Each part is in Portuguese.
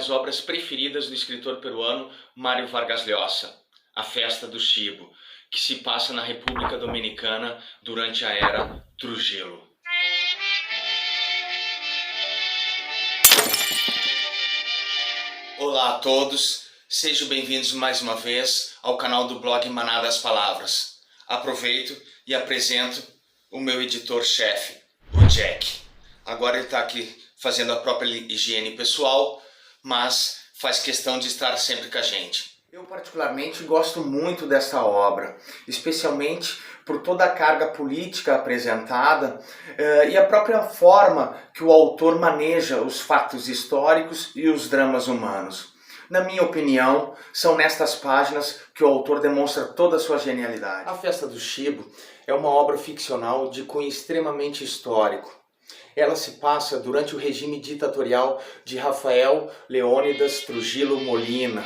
minhas obras preferidas do escritor peruano Mário Vargas Llosa, A Festa do Chibo, que se passa na República Dominicana durante a era Trujillo. Olá a todos, sejam bem-vindos mais uma vez ao canal do blog Maná das Palavras. Aproveito e apresento o meu editor-chefe, o Jack. Agora ele está aqui fazendo a própria higiene pessoal, mas faz questão de estar sempre com a gente. Eu particularmente gosto muito dessa obra, especialmente por toda a carga política apresentada e a própria forma que o autor maneja os fatos históricos e os dramas humanos. Na minha opinião, são nestas páginas que o autor demonstra toda a sua genialidade. A Festa do Chibo é uma obra ficcional de cunho extremamente histórico. Ela se passa durante o regime ditatorial de Rafael Leônidas Trujillo Molina,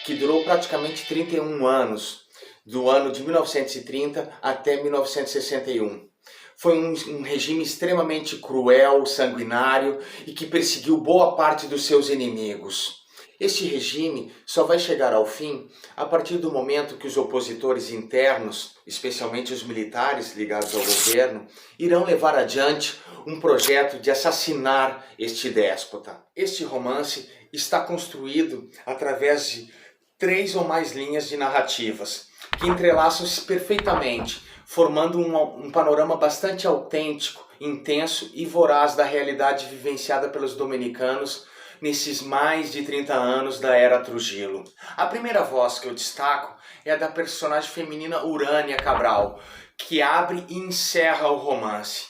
que durou praticamente 31 anos, do ano de 1930 até 1961. Foi um regime extremamente cruel, sanguinário e que perseguiu boa parte dos seus inimigos. Este regime só vai chegar ao fim a partir do momento que os opositores internos, especialmente os militares ligados ao governo, irão levar adiante um projeto de assassinar este déspota. Este romance está construído através de 3 ou mais linhas de narrativas, que entrelaçam-se perfeitamente, formando um panorama bastante autêntico, intenso e voraz da realidade vivenciada pelos dominicanos nesses mais de 30 anos da era Trujillo. A primeira voz que eu destaco é a da personagem feminina Urânia Cabral, que abre e encerra o romance.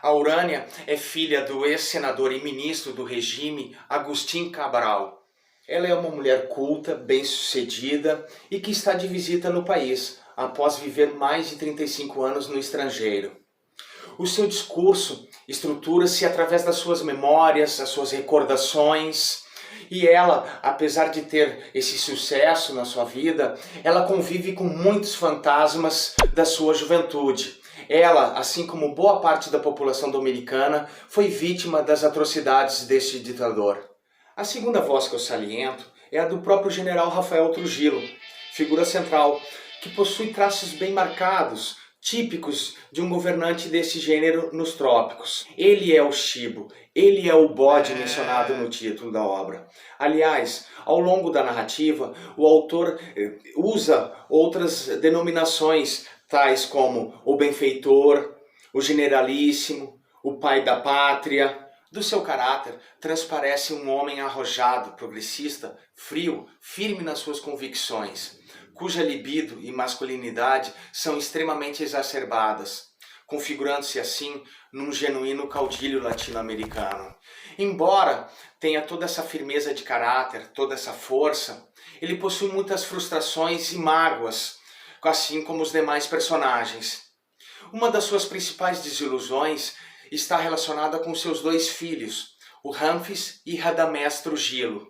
A Urânia é filha do ex-senador e ministro do regime Agustín Cabral. Ela é uma mulher culta, bem-sucedida e que está de visita no país, após viver mais de 35 anos no estrangeiro. O seu discurso estrutura-se através das suas memórias, das suas recordações, e ela, apesar de ter esse sucesso na sua vida, ela convive com muitos fantasmas da sua juventude. Ela, assim como boa parte da população dominicana, foi vítima das atrocidades deste ditador. A segunda voz que eu saliento é a do próprio general Rafael Trujillo, figura central, que possui traços bem marcados, típicos de um governante desse gênero nos trópicos. Ele é o Chibo, ele é o bode mencionado no título da obra. Aliás, ao longo da narrativa, o autor usa outras denominações, tais como o benfeitor, o generalíssimo, o pai da pátria. Do seu caráter, transparece um homem arrojado, progressista, frio, firme nas suas convicções, cuja libido e masculinidade são extremamente exacerbadas, configurando-se assim num genuíno caudilho latino-americano. Embora tenha toda essa firmeza de caráter, toda essa força, ele possui muitas frustrações e mágoas, assim como os demais personagens. Uma das suas principais desilusões está relacionada com seus 2 filhos, o Ramfis e Radamés Trujillo.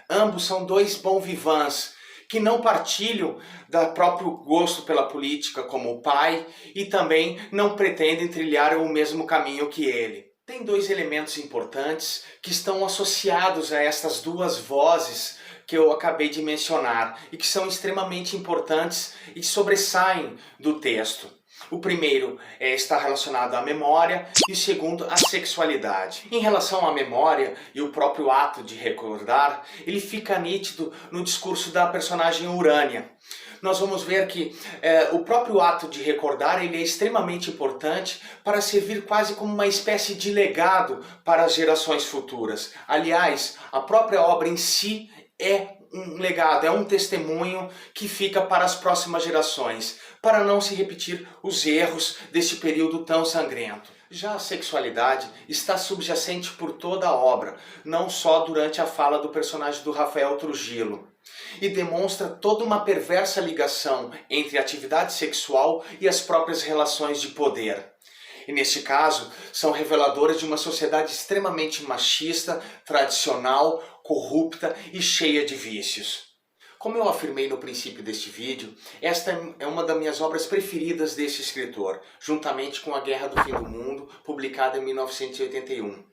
Ambos são 2 bons vivants, que não partilham do próprio gosto pela política como o pai e também não pretendem trilhar o mesmo caminho que ele. Tem 2 elementos importantes que estão associados a estas 2 vozes que eu acabei de mencionar e que são extremamente importantes e sobressaem do texto. O primeiro está relacionado à memória e o segundo à sexualidade. Em relação à memória e o próprio ato de recordar, ele fica nítido no discurso da personagem Urânia. Nós vamos ver que o próprio ato de recordar ele é extremamente importante para servir quase como uma espécie de legado para as gerações futuras. Aliás, a própria obra em si é um legado, é um testemunho que fica para as próximas gerações, para não se repetir os erros deste período tão sangrento. Já a sexualidade está subjacente por toda a obra, não só durante a fala do personagem do Rafael Trujillo, e demonstra toda uma perversa ligação entre a atividade sexual e as próprias relações de poder. E neste caso, são reveladoras de uma sociedade extremamente machista, tradicional, corrupta e cheia de vícios. Como eu afirmei no princípio deste vídeo, esta é uma das minhas obras preferidas deste escritor, juntamente com A Guerra do Fim do Mundo, publicada em 1981.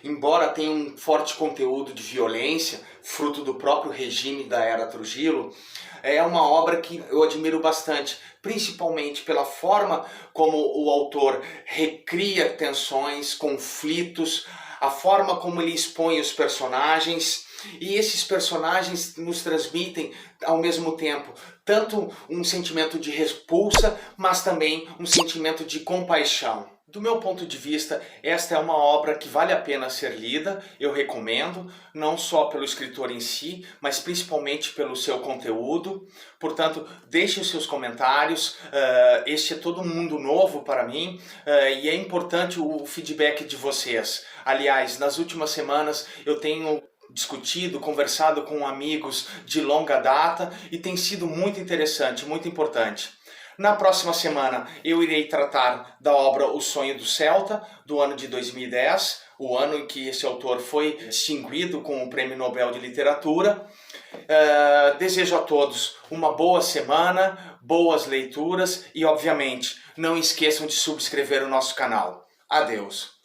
embora tenha um forte conteúdo de violência, fruto do próprio regime da Era Trujillo, é uma obra que eu admiro bastante, principalmente pela forma como o autor recria tensões, conflitos, a forma como ele expõe os personagens, e esses personagens nos transmitem ao mesmo tempo tanto um sentimento de repulsa, mas também um sentimento de compaixão. Do meu ponto de vista, esta é uma obra que vale a pena ser lida, eu recomendo, não só pelo escritor em si, mas principalmente pelo seu conteúdo. Portanto, deixem os seus comentários, este é todo um mundo novo para mim e é importante o feedback de vocês. Aliás, nas últimas semanas eu tenho discutido, conversado com amigos de longa data e tem sido muito interessante, muito importante. Na próxima semana eu irei tratar da obra O Sonho do Celta, do ano de 2010, o ano em que esse autor foi distinguido com o Prêmio Nobel de Literatura. Desejo a todos uma boa semana, boas leituras e, obviamente, não esqueçam de subscrever o nosso canal. Adeus!